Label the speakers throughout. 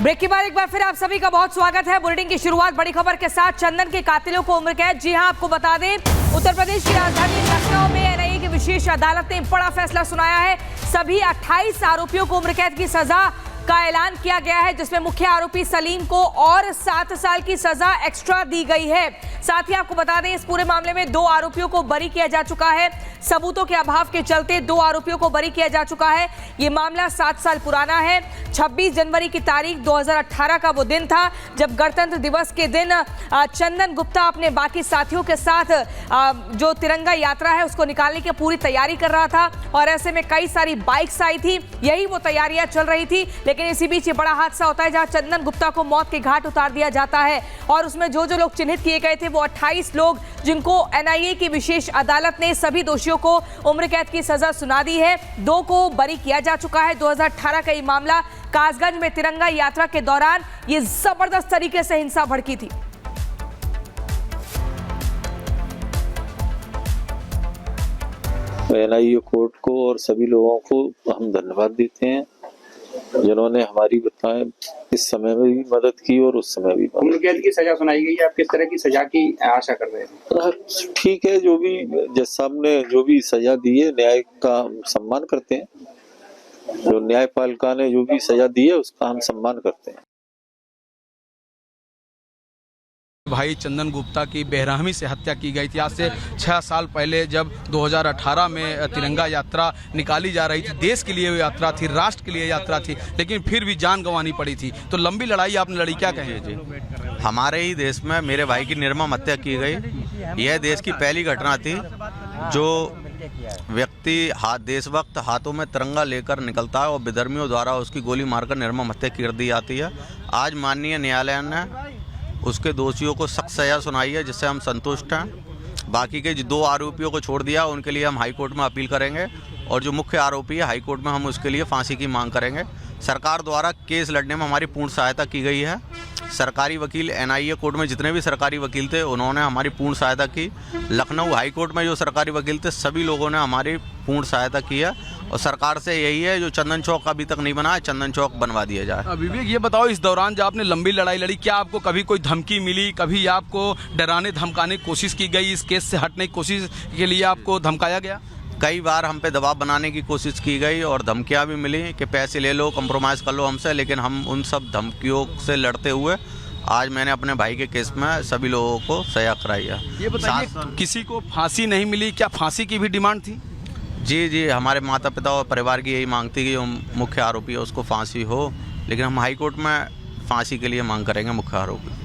Speaker 1: Break के बाद एक बार फिर आप सभी का बहुत स्वागत है। बुलेटिन की शुरुआत बड़ी खबर के साथ। चंदन के कातिलों को उम्र कैद। जी हां, आपको बता दें, उत्तर प्रदेश की राजधानी लखनऊ में एनआईए की विशेष अदालत ने बड़ा फैसला सुनाया है। सभी 28 आरोपियों को उम्र कैद की सजा का ऐलान किया गया है, जिसमें मुख्य आरोपी सलीम को और 7 साल की सजा एक्स्ट्रा दी गई है। साथ ही आपको बता दें, इस पूरे मामले में 2 आरोपियों को बरी किया जा चुका है। सबूतों के अभाव के चलते 2 आरोपियों को बरी किया जा चुका है। ये मामला 7 साल पुराना है। 26 जनवरी की तारीख 2018 का वो दिन था जब गणतंत्र दिवस के दिन चंदन गुप्ता अपने बाकी साथियों के साथ जो तिरंगा यात्रा है उसको निकालने की पूरी तैयारी कर रहा था, और ऐसे में कई सारी बाइक्स आई थी। यही वो तैयारियां चल रही थी, लेकिन इसी बीच ये बड़ा हादसा होता है जहां चंदन गुप्ता को मौत के घाट उतार दिया जाता है। और उसमें जो लोग चिन्हित किए गए थे वो 28 लोग, जिनको एनआईए की विशेष अदालत ने सभी दोषियों को उम्र कैद की सजा सुना दी है। 2 को बरी किया जा चुका है। 2018 का ये मामला, कासगंज में तिरंगा यात्रा के दौरान ये जबरदस्त तरीके से हिंसा भड़की थी।
Speaker 2: एनआईए कोर्ट को और सभी लोगों को हम धन्यवाद देते हैं जिन्होंने हमारी बताएं इस समय में भी मदद की और उस समय भी।
Speaker 3: उम्र कैद की सजा सुनाई गई है, आप किस तरह की सजा की आशा कर रहे हैं?
Speaker 2: ठीक है, जो भी जज साहब ने जो भी सजा दी है, न्याय का हम सम्मान करते हैं। जो न्यायपालिका ने जो भी सजा दी है उसका हम सम्मान करते हैं।
Speaker 4: भाई चंदन गुप्ता की बेरहमी से हत्या की गई थी। आज से 6 साल पहले जब 2018 में तिरंगा यात्रा निकाली जा रही थी, देश के लिए वो यात्रा थी, राष्ट्र के लिए यात्रा थी, लेकिन फिर भी जान गंवानी पड़ी थी। तो लंबी लड़ाई आपने लड़ी, क्या कहें?
Speaker 5: जी, हमारे ही देश में मेरे भाई की निर्मम हत्या की गई। यह देश की पहली घटना थी जो व्यक्ति देशभक्त हाथों में तिरंगा लेकर निकलता है और विधर्मियों द्वारा उसकी गोली मारकर निर्मम हत्या कर दी जाती है। आज माननीय न्यायालय ने उसके दोषियों को सख्त सजा सुनाई है, जिससे हम संतुष्ट हैं। बाकी के जो 2 आरोपियों को छोड़ दिया, उनके लिए हम हाई कोर्ट में अपील करेंगे, और जो मुख्य आरोपी है हाई कोर्ट में हम उसके लिए फांसी की मांग करेंगे। सरकार द्वारा केस लड़ने में हमारी पूर्ण सहायता की गई है। सरकारी वकील एनआईए कोर्ट में जितने भी सरकारी वकील थे उन्होंने हमारी पूर्ण सहायता की। लखनऊ हाई कोर्ट में जो सरकारी वकील थे सभी लोगों ने हमारी पूर्ण सहायता की है, और सरकार से यही है जो चंदन चौक अभी तक नहीं बना है, चंदन चौक बनवा दिया जाए।
Speaker 4: विवेक, ये बताओ, इस दौरान जब आपने लंबी लड़ाई लड़ी, क्या आपको कभी कोई धमकी मिली? कभी आपको डराने धमकाने की कोशिश की गई? इस केस से हटने की कोशिश के लिए आपको धमकाया गया?
Speaker 5: कई बार हम पे दबाव बनाने की कोशिश की गई और धमकियां भी मिली कि पैसे ले लो, कंप्रोमाइज़ कर लो हमसे, लेकिन हम उन सब धमकियों से लड़ते हुए आज मैंने अपने भाई के केस में सभी लोगों को सजा कराई है।
Speaker 4: ये बताइए, किसी को फांसी नहीं मिली, क्या फांसी की भी डिमांड थी?
Speaker 5: जी, हमारे माता पिता और परिवार की यही मांग थी कि जो मुख्य आरोपी है उसको फांसी हो, लेकिन हम हाई कोर्ट में फांसी के लिए मांग करेंगे मुख्य आरोपी।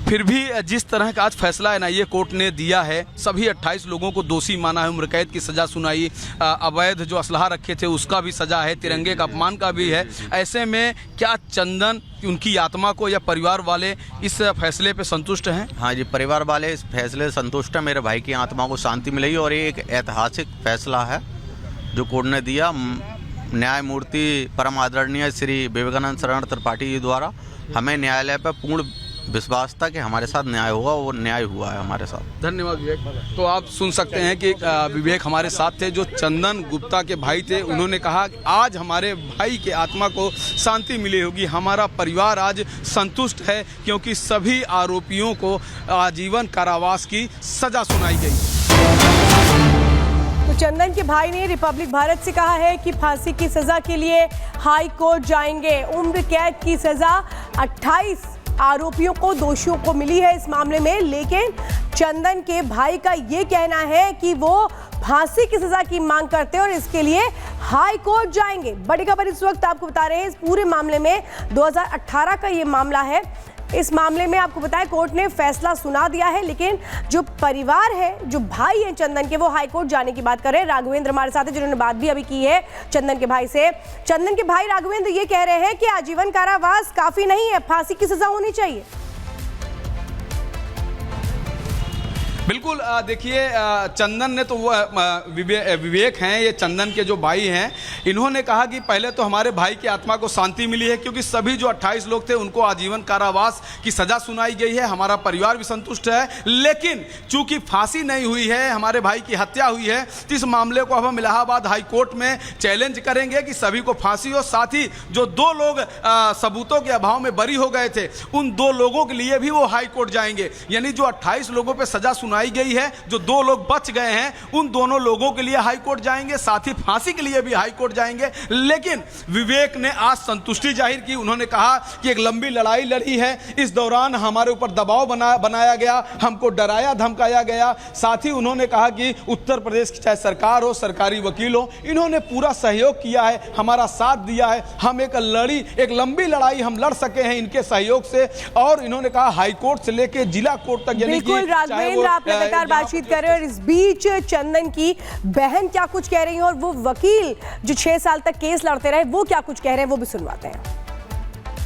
Speaker 4: फिर भी जिस तरह का आज फैसला एनआईए कोर्ट ने दिया है, सभी 28 लोगों को दोषी माना है, उम्र कैद की सजा सुनाई, अवैध जो असलहा रखे थे उसका भी सजा है, तिरंगे का अपमान का भी है। ऐसे में क्या चंदन, उनकी आत्मा को या परिवार वाले इस फैसले पे संतुष्ट हैं?
Speaker 5: हाँ जी, परिवार वाले इस फैसले से संतुष्ट हैं। मेरे भाई की आत्मा को शांति मिलेगी, और ये एक ऐतिहासिक फैसला है जो कोर्ट ने दिया। न्यायमूर्ति परम आदरणीय श्री विवेकानंद शरण त्रिपाठी जी द्वारा हमें न्यायालय पर पूर्ण विश्वास था कि हमारे साथ न्याय होगा, वो न्याय हुआ है हमारे साथ।
Speaker 4: धन्यवाद विवेक। तो आप सुन सकते हैं कि विवेक हमारे साथ थे, जो चंदन गुप्ता के भाई थे। उन्होंने कहा कि आज हमारे भाई के आत्मा को शांति मिली होगी, हमारा परिवार आज संतुष्ट है, क्योंकि सभी आरोपियों को आजीवन कारावास की सजा सुनाई गई।
Speaker 6: तो चंदन के भाई ने रिपब्लिक भारत से कहा है कि फांसी की सजा के लिए हाई कोर्ट जाएंगे। उम्र कैद की सजा 28 आरोपियों को, दोषियों को मिली है इस मामले में, लेकिन चंदन के भाई का ये कहना है कि वो फांसी की सजा की मांग करते हैं और इसके लिए हाई कोर्ट जाएंगे। बड़ी खबर इस वक्त आपको बता रहे हैं, इस पूरे मामले में 2018 का ये मामला है। इस मामले में आपको बताया कोर्ट ने फैसला सुना दिया है, लेकिन जो परिवार है, जो भाई है चंदन के, वो हाई कोर्ट जाने की बात कर रहे हैं। राघवेंद्र हमारे साथ है, जिन्होंने बात भी अभी की है चंदन के भाई से। चंदन के भाई राघवेंद्र ये कह रहे हैं कि आजीवन कारावास काफी नहीं है, फांसी की सजा होनी चाहिए।
Speaker 4: बिल्कुल देखिए चंदन ने तो वो विवेक हैं, ये चंदन के जो भाई हैं, इन्होंने कहा कि पहले तो हमारे भाई की आत्मा को शांति मिली है क्योंकि सभी जो 28 लोग थे उनको आजीवन कारावास की सज़ा सुनाई गई है, हमारा परिवार भी संतुष्ट है। लेकिन चूंकि फांसी नहीं हुई है, हमारे भाई की हत्या हुई है, तो इस मामले को अब हम इलाहाबाद हाई कोर्ट में चैलेंज करेंगे कि सभी को फांसी हो। साथ ही जो 2 लोग सबूतों के अभाव में बरी हो गए थे, उन 2 लोगों के लिए भी वो हाई कोर्ट जाएंगे। यानी जो 28 लोगों पर सजा सुनाई गई है, जो 2 लोग बच गए हैं, उन दोनों लोगों के लिए हाई कोर्ट जाएंगे, साथ ही फांसी के लिए भी हाई कोर्ट जाएंगे। लेकिन विवेक ने आज संतुष्टि जाहिर की। उन्होंने कहा कि एक लंबी लड़ाई लड़ी है, इस दौरान हमारे ऊपर दबाव बनाया गया, हमको डराया धमकाया गया। साथ ही उन्होंने कहा कि उत्तर प्रदेश की चाहे सरकार हो, सरकारी वकील हो, इन्होंने पूरा सहयोग किया है, हमारा साथ दिया है। हम एक लंबी लड़ाई हम लड़ सके हैं इनके सहयोग से। और इन्होंने कहा हाई कोर्ट से लेकर जिला कोर्ट तक, यानी कि
Speaker 6: राघवेंद्र आप लगातार बातचीत कर रहे हैं और इस बीच चंदन की बहन क्या कुछ कह रही है और वो वकील जो 6 साल तक केस लड़ते रहे वो क्या कुछ कह रहे हैं, वो भी सुनवाते हैं।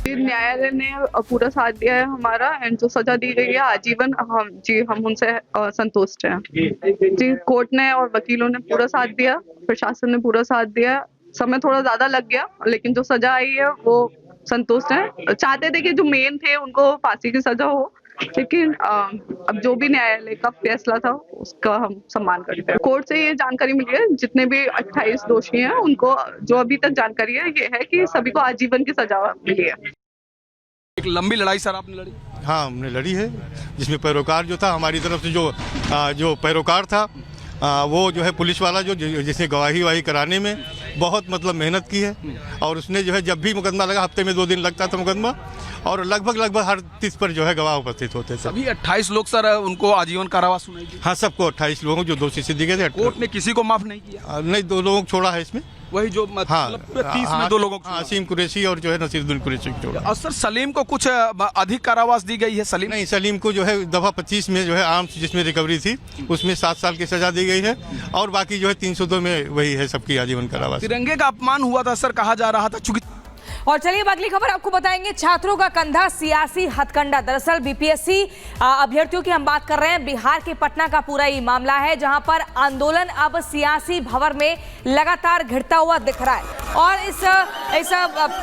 Speaker 7: न्यायालय ने पूरा साथ दिया है हमारा, एंड जो सजा दी गई है आजीवन, हम उनसे संतुष्ट हैं जी। कोर्ट ने और वकीलों ने पूरा साथ दिया, प्रशासन ने पूरा साथ दिया। समय थोड़ा ज्यादा लग गया, लेकिन जो सजा आई है वो संतुष्ट है। चाहते थे कि जो मेन थे उनको फांसी की सजा हो, लेकिन अब जो भी न्यायालय का फैसला था उसका हम सम्मान करते हैं। कोर्ट से ये जानकारी मिली है, जितने भी 28 दोषी हैं उनको जो अभी तक जानकारी है ये है कि सभी को आजीवन की सजा मिली है।
Speaker 4: एक लंबी लड़ाई सर आपने लड़ी?
Speaker 8: हाँ, हमने लड़ी है, जिसमें पैरोकार जो था हमारी तरफ से जो पैरोकार था वो जो है पुलिस वाला जिसने गवाही कराने में बहुत मेहनत की है। और उसने जो है जब भी मुकदमा लगा, हफ्ते में 2 दिन लगता था मुकदमा, और लगभग हर 30 पर जो है गवाह उपस्थित होते थे।
Speaker 4: सभी 28 लोग सर उनको आजीवन कारावास सुनाई गई?
Speaker 8: हाँ, सबको 28 लोगों जो दोषी सिद्धि गए थे।
Speaker 4: कोर्ट ने किसी को माफ नहीं किया?
Speaker 8: नहीं, 2 लोगों को छोड़ा है इसमें।
Speaker 4: वही जो मतलब 30 में 2 लोगों को,
Speaker 8: आसिम कुरैशी और जो है नसीरुद्दीन कुरैशी को छोड़ा।
Speaker 4: और सर सलीम को कुछ अधिक कारावास दी गई है? सलीम
Speaker 8: नहीं, सलीम को जो है दफा 25 में जो है आर्म्स जिसमें रिकवरी थी उसमें 7 साल की सजा दी गई है, और बाकी जो है 302 में वही है सबकी आजीवन कारावास।
Speaker 4: तिरंगे का अपमान हुआ था सर, कहा जा रहा था। चूंकि
Speaker 1: और चलिए अगली खबर आपको बताएंगे, छात्रों का कंधा सियासी हथकंडा। दरअसल बीपीएससी अभ्यर्थियों की हम बात कर रहे हैं, बिहार के पटना का पूरा ये मामला है, जहां पर आंदोलन अब सियासी भंवर में लगातार घिरता हुआ दिख रहा है। और इस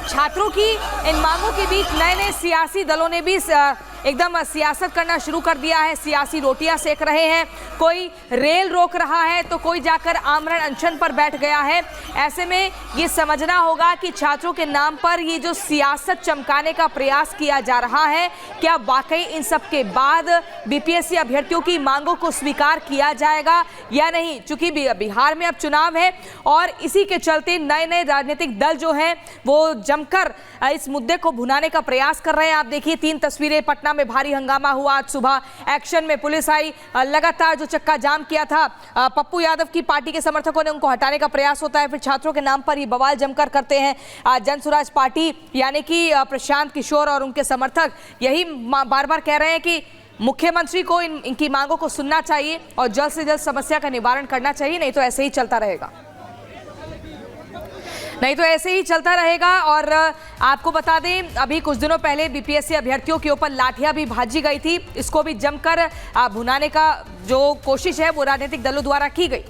Speaker 1: छात्रों की इन मांगों के बीच नए सियासी दलों ने भी एकदम सियासत करना शुरू कर दिया है, सियासी रोटियां सेक रहे हैं। कोई रेल रोक रहा है तो कोई जाकर आमरण अनशन पर बैठ गया है। ऐसे में ये समझना होगा कि छात्रों के नाम पर ये जो सियासत चमकाने का प्रयास किया जा रहा है, क्या वाकई इन सब के बाद बीपीएससी अभ्यर्थियों की मांगों को स्वीकार किया जाएगा या नहीं। चूंकि बिहार में अब चुनाव है और इसी के चलते नए राजनीतिक दल जो हैं वो जमकर इस मुद्दे को भुनाने का प्रयास कर रहे हैं। आप देखिए 3 तस्वीरें, पटना में भारी हंगामा हुआ, आज सुबह एक्शन में पुलिस आई, लगातार जो चक्का जाम किया था, पप्पू यादव की पार्टी के समर्थकों ने उनको हटाने का प्रयास होता है, फिर छात्रों के नाम पर ये बवाल जमकर करते हैं। जनसुराज पार्टी यानी कि प्रशांत किशोर और उनके समर्थक यही बार बार कह रहे हैं कि मुख्यमंत्री को इनकी मांगों को सुनना चाहिए और जल्द से जल्द समस्या का निवारण करना चाहिए, नहीं तो ऐसे ही चलता रहेगा। और आपको बता दें, अभी कुछ दिनों पहले बीपीएससी अभ्यर्थियों के ऊपर लाठियां भी भाजी गई थी, इसको भी जमकर भुनाने का जो कोशिश है वो राजनीतिक दलों द्वारा की गई।